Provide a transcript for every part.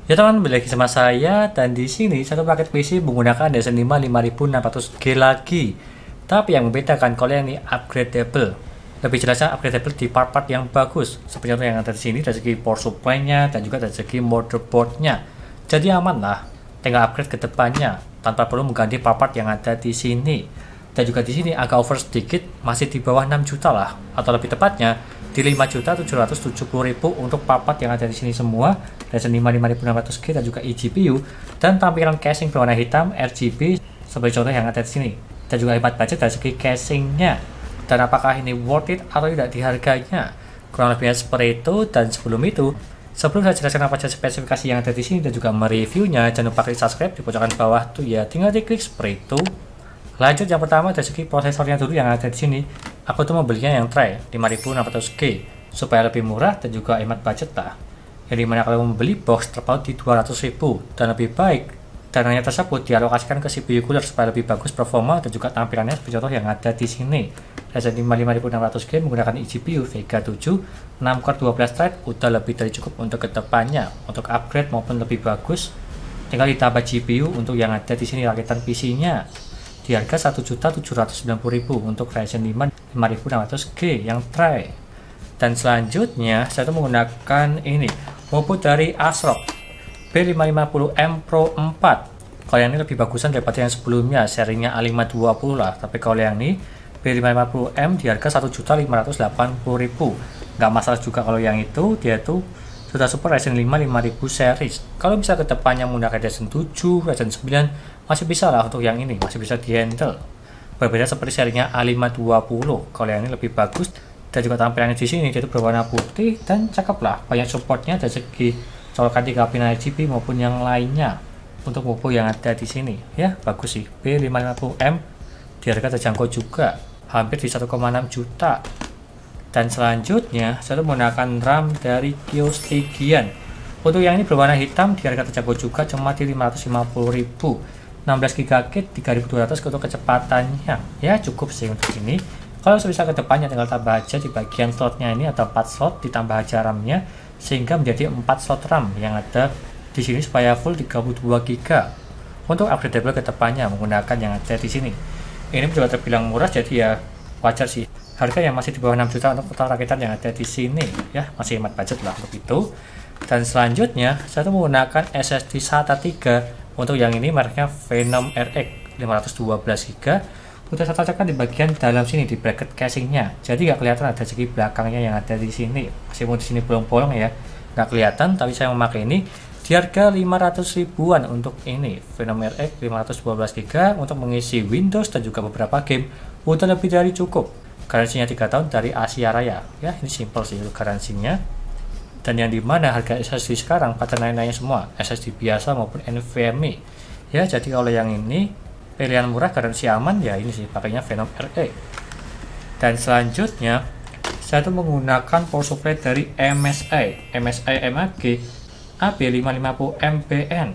Ya teman, balik lagi sama saya dan di sini satu paket PC menggunakan Ryzen 5 5600G lagi. Tapi yang membedakan kalau yang ini upgradable. Lebih jelasnya upgradable di part-part yang bagus. Seperti yang ada di sini dari segi power supply-nya dan juga dari segi motherboard-nya. Jadi aman lah, tinggal upgrade ke depannya tanpa perlu mengganti part-part yang ada di sini. Dan juga di sini agak over sedikit, masih di bawah 6 juta lah, atau lebih tepatnya di 5.770.000 untuk part-part yang ada di sini semua. Ryzen 5 5600G dan juga eGPU dan tampilan casing berwarna hitam RGB sebagai contoh yang ada di sini. Dan juga hemat budget dari segi casingnya. Dan apakah ini worth it atau tidak di harganya? Kurang lebihnya seperti itu. Dan sebelum itu, sebelum saya jelaskan apa saja spesifikasi yang ada di sini dan juga mereviewnya, jangan lupa klik subscribe di pojokan bawah tuh ya, tinggal diklik seperti itu. Lanjut yang pertama dari segi prosesornya dulu yang ada di sini. Aku tuh membelinya yang Try 5600G supaya lebih murah dan juga hemat budget lah. Yang dimana kalau membeli box terpaut di 200.000 dan lebih baik dananya tersebut dialokasikan ke CPU cooler supaya lebih bagus performa dan juga tampilannya seperti contoh yang ada di sini. Ryzen 5 5600G menggunakan eGPU Vega 7 6 core 12 thread udah lebih dari cukup untuk kedepannya. Untuk upgrade maupun lebih bagus tinggal ditambah GPU untuk yang ada di sini rakitan PC-nya di harga 1.790.000 untuk Ryzen 5 5600G yang Try. Dan selanjutnya saya menggunakan ini maupun dari ASRock B550M Pro 4. Kalau yang ini lebih bagusan daripada yang sebelumnya, serinya A520 lah. Tapi kalau yang ini B550M di harga 1.580.000. Nggak masalah juga kalau yang itu, dia tuh sudah super Ryzen 5 5000 series. Kalau bisa ke depannya menggunakan Ryzen 7, Ryzen 9 masih bisa lah untuk yang ini, masih bisa di handle. Berbeda seperti serinya A520. Kalau yang ini lebih bagus dan juga tampilannya di sini itu berwarna putih dan cakep lah, banyak supportnya dari segi colokan 3 pin RGB maupun yang lainnya untuk buku yang ada di sini ya, bagus sih. B550M di harga terjangkau juga, hampir di 1,6 juta. Dan selanjutnya saya menggunakan RAM dari Kiostrigian. Untuk yang ini berwarna hitam di harga terjangkau juga, cuma di 550.000. 16GB 3200 untuk kecepatannya ya, cukup sih untuk ini. Kalau bisa ke depannya tinggal tambah aja di bagian slotnya ini, atau 4 slot ditambah aja RAM-nya sehingga menjadi 4 slot RAM yang ada di sini supaya full 32GB. Untuk upgradable ke depannya menggunakan yang ada di sini. Ini juga terbilang murah, jadi ya wajar sih. Harga yang masih di bawah 6 juta untuk total rakitan yang ada di sini ya, masih hemat budget lah untuk itu. Dan selanjutnya saya menggunakan SSD SATA 3. Untuk yang ini mereknya Venom RX 512GB. Udah saya tancapkan di bagian dalam sini di bracket casingnya, jadi nggak kelihatan ada segi belakangnya yang ada di sini. Meskipun di sini bolong-bolong ya, nggak kelihatan, tapi saya memakai ini di harga 500 ribuan untuk ini Venom RX 512GB untuk mengisi Windows dan juga beberapa game udah lebih dari cukup. Garansinya 3 tahun dari Asia Raya ya, ini simple sih untuk garansinya. Dan yang dimana harga SSD sekarang pada naik-naiknya semua, SSD biasa maupun NVMe ya. Jadi kalau yang ini pilihan murah garansi aman ya, ini sih pakainya Venom RX. Dan selanjutnya saya tuh menggunakan power supply dari MSI MAG AB550MPN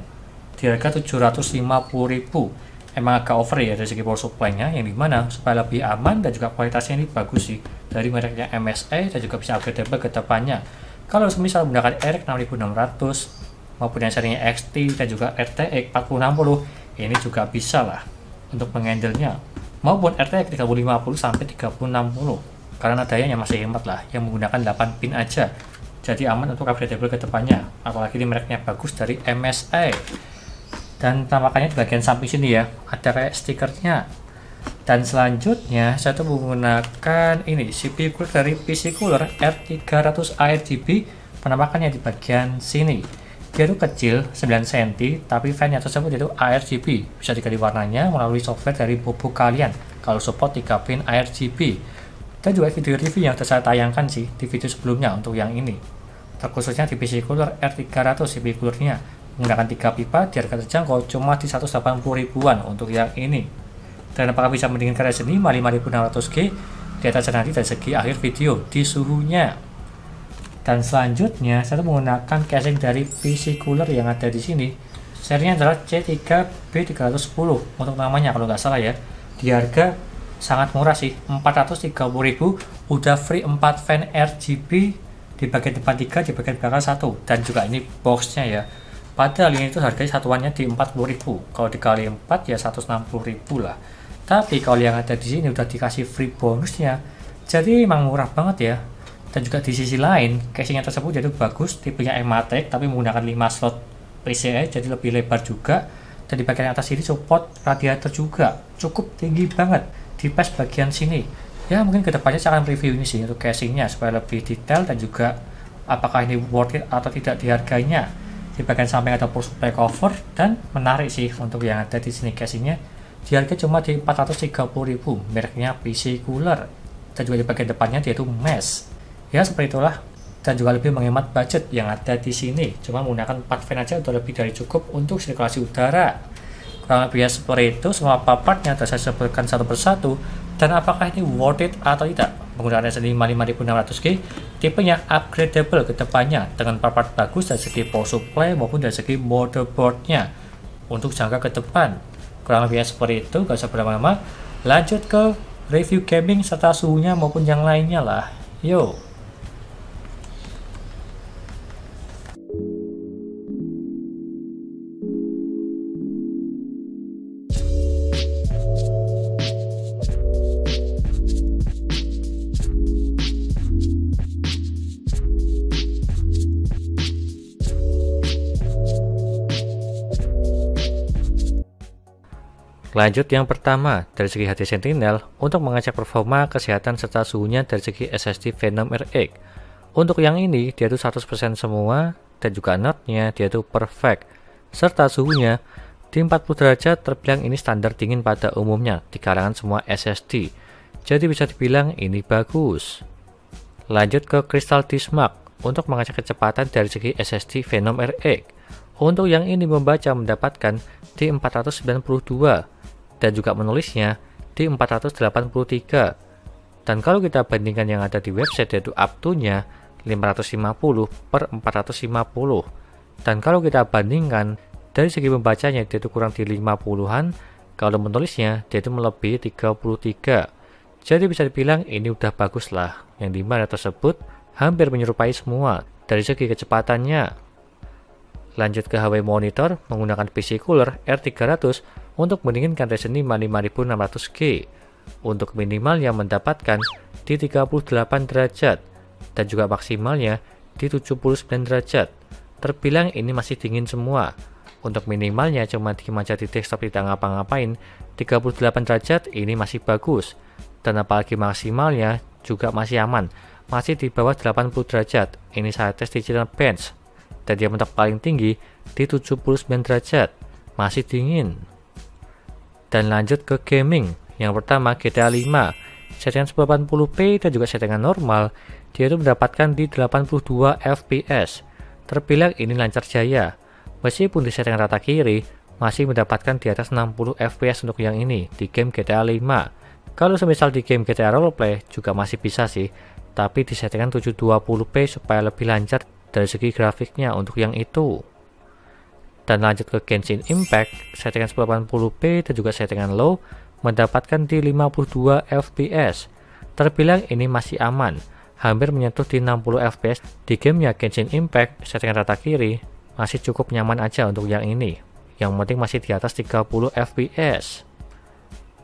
di harga 750.000. Emang agak over ya dari segi power supply-nya, yang dimana supaya lebih aman dan juga kualitasnya ini bagus sih dari mereknya MSI dan juga bisa upgradable ke depannya. Kalau misal menggunakan RX 6600 maupun yang serinya XT dan juga RTX 4060, ini juga bisa lah untuk menghandle-nya, maupun RTX 3050 sampai 3060 karena dayanya masih hemat lah, yang menggunakan 8 pin aja, jadi aman untuk upgradable ke depannya, apalagi ini mereknya bagus dari MSI. Dan tampakannya di bagian samping sini ya, ada kayak stikernya. Dan selanjutnya saya tuh menggunakan ini CPU cooler dari PC Cooler R300 ARGB. Penampakannya di bagian sini, dia tuh kecil 9 cm, tapi fan-nya tersebut itu ARGB, bisa diganti warnanya melalui software dari Bobo kalian kalau support 3 pin ARGB. Dan juga video review yang sudah saya tayangkan sih di video sebelumnya untuk yang ini, terkhususnya di PC Cooler R300 CPU coolernya menggunakan 3 pipa di harga terjangkau cuma di 180 ribuan untuk yang ini. Dan apakah bisa mendingan Ryzen 5 5600G, di atas nanti dari segi akhir video di suhunya. Dan selanjutnya saya menggunakan casing dari PC Cooler yang ada di sini. Serinya adalah C3B310 untuk namanya kalau nggak salah ya. Di harga sangat murah sih, 430.000, udah free 4 fan RGB di bagian depan 3, di bagian belakang 1, dan juga ini boxnya ya. Padahal ini itu harganya satuannya di 40.000. Kalau dikali 4 ya 160.000 lah. Tapi kalau yang ada di sini udah dikasih free bonusnya, jadi emang murah banget ya. Dan juga di sisi lain, casingnya tersebut jadi bagus, tipenya Ematic tapi menggunakan 5 slot PCIe, jadi lebih lebar juga. Dan di bagian atas ini support radiator juga, cukup tinggi banget di pas bagian sini. Ya mungkin kedepannya saya akan review ini sih untuk casingnya supaya lebih detail dan juga apakah ini worth it atau tidak di harganya. Di bagian samping ada power supply cover dan menarik sih untuk yang ada di sini casingnya. Di harga cuma di 430.000, mereknya PC Cooler. Dan juga di bagian depannya dia itu mesh. Ya seperti itulah. Dan juga lebih menghemat budget yang ada di sini. Cuma menggunakan 4 fan aja udah lebih dari cukup untuk sirkulasi udara. Kurang lebih seperti itu, semua part-partnya sudah saya sebutkan satu persatu. Dan apakah ini worth it atau tidak? Menggunakan Ryzen 5 5600G, tipenya upgradable ke depannya dengan part-part bagus dari segi power supply maupun dari segi motherboardnya untuk jangka ke depan. Kurang lebih seperti itu, gak usah berlama-lama. Lanjut ke review gaming serta suhunya maupun yang lainnya lah. Yo. Lanjut yang pertama, dari segi HD Sentinel, untuk mengecek performa, kesehatan, serta suhunya dari segi SSD Phenom RX. Untuk yang ini, dia itu 100% semua, dan juga NOT-nya dia itu perfect. Serta suhunya, di 40 derajat terbilang ini standar dingin pada umumnya, di kalangan semua SSD. Jadi bisa dibilang ini bagus. Lanjut ke Crystal Disk Mark, untuk mengecek kecepatan dari segi SSD Phenom RX. Untuk yang ini membaca mendapatkan di 492. Dan juga menulisnya di 483. Dan kalau kita bandingkan yang ada di website yaitu up-to-nya 550 per 450. Dan kalau kita bandingkan dari segi membacanya dia itu kurang di 50-an, kalau menulisnya dia itu melebihi 33. Jadi bisa dibilang ini udah bagus lah, yang dimana tersebut hampir menyerupai semua dari segi kecepatannya. Lanjut ke HP monitor menggunakan PC Cooler R300 untuk mendinginkan Ryzen 5 5600G. Untuk minimalnya mendapatkan di 38 derajat dan juga maksimalnya di 79 derajat. Terbilang ini masih dingin semua. Untuk minimalnya cuma diem aja di desktop tidak ngapa-ngapain, 38 derajat ini masih bagus. Dan apalagi maksimalnya juga masih aman, masih di bawah 80 derajat. Ini saya tes di Geekbench. Dan dia mentok paling tinggi di 79 derajat, masih dingin. Dan lanjut ke gaming. Yang pertama GTA 5, settingan 1080p dan juga settingan normal, dia itu mendapatkan di 82 fps. Terbilang ini lancar jaya. Meskipun di settingan rata kiri, masih mendapatkan di atas 60 fps untuk yang ini di game GTA 5. Kalau semisal di game GTA Roleplay juga masih bisa sih, tapi di settingan 720p supaya lebih lancar dari segi grafiknya untuk yang itu. Dan lanjut ke Genshin Impact, settingan 1080p dan juga settingan low mendapatkan di 52 fps. Terbilang ini masih aman, hampir menyentuh di 60 fps. Di gamenya Genshin Impact, settingan rata kiri masih cukup nyaman aja untuk yang ini. Yang penting masih di atas 30 fps.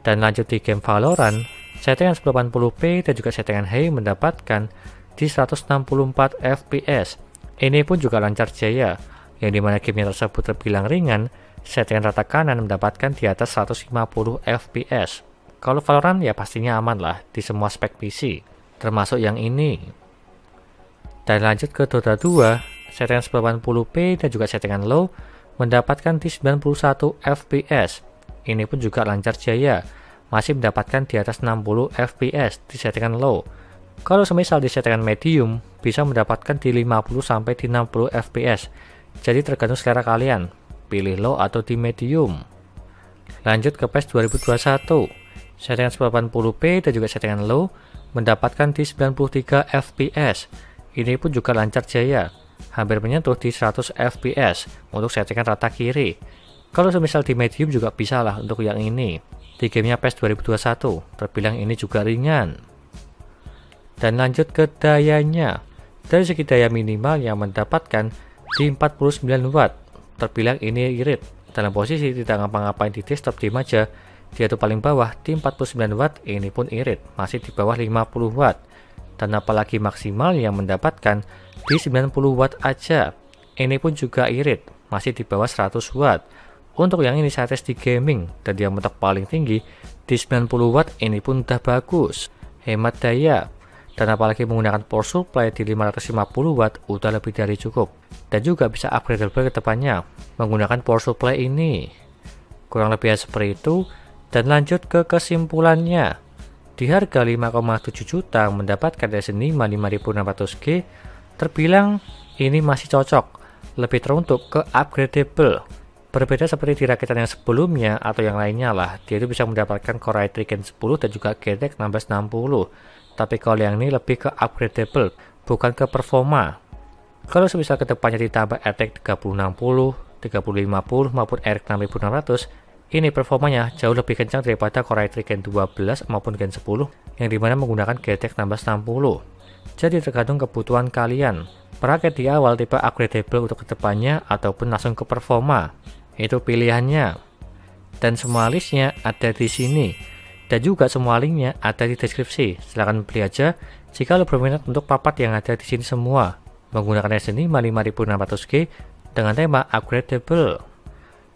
Dan lanjut di game Valorant, settingan 1080p dan juga settingan high mendapatkan di 164 fps. Ini pun juga lancar jaya, yang dimana gamenya tersebut terbilang ringan, settingan rata kanan mendapatkan di atas 150 fps. Kalau Valorant ya pastinya aman lah di semua spek PC, termasuk yang ini. Dan lanjut ke Dota 2, settingan 1080p dan juga settingan low mendapatkan di 91 fps. Ini pun juga lancar jaya, masih mendapatkan di atas 60 fps di settingan low. Kalau semisal di settingan medium, bisa mendapatkan di 50 sampai di 60 fps. Jadi tergantung selera kalian, pilih low atau di medium. Lanjut ke PES 2021, settingan 1080p dan juga settingan low mendapatkan di 93 fps. Ini pun juga lancar jaya, hampir menyentuh di 100 fps untuk settingan rata kiri. Kalau semisal di medium juga bisa lah untuk yang ini. Di gamenya PES 2021, terbilang ini juga ringan. Dan lanjut ke dayanya. Dari segi daya minimal yang mendapatkan di 49 watt terbilang ini irit. Dalam posisi tidak ngapa-ngapain di desktop diem aja, dia tuh paling bawah di 49 watt, ini pun irit, masih di bawah 50 watt. Dan apalagi maksimal yang mendapatkan di 90 watt aja, ini pun juga irit, masih di bawah 100 watt. Untuk yang ini saya tes di gaming, dan dia mentok paling tinggi di 90 watt, ini pun udah bagus, hemat daya. Dan apalagi menggunakan power supply di 550 watt, udah lebih dari cukup. Dan juga bisa upgradeable ke depannya menggunakan power supply ini. Kurang lebih seperti itu. Dan lanjut ke kesimpulannya. Di harga 5,7 juta mendapatkan Ryzen 5 5600G, terbilang ini masih cocok, lebih teruntuk ke upgradable. Berbeda seperti di rakitan yang sebelumnya atau yang lainnya lah, dia itu bisa mendapatkan Core i3 Gen 10 dan juga GTX 1660. Tapi kalau yang ini lebih ke upgradable, bukan ke performa. Kalau semisal kedepannya ditambah RTX 3060, 3050 maupun RX 6600, ini performanya jauh lebih kencang daripada Core i3 Gen 12 maupun Gen 10 yang dimana menggunakan GTX 1660. Jadi tergantung kebutuhan kalian. Perakit di awal tipe upgradable untuk kedepannya ataupun langsung ke performa. Itu pilihannya. Dan semua listnya ada di sini. Dan juga semua linknya ada di deskripsi. Silahkan beli aja jika lo berminat untuk papat yang ada di sini semua. Menggunakan Ryzen 5 5600G dengan tema upgradable.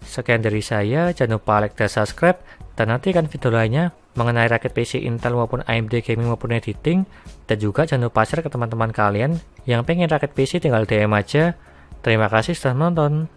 Sekian dari saya, jangan lupa like dan subscribe. Dan nantikan video lainnya mengenai rakit PC Intel maupun AMD gaming maupun editing. Dan juga jangan lupa share ke teman-teman kalian yang pengen rakit PC, tinggal DM aja. Terima kasih sudah menonton.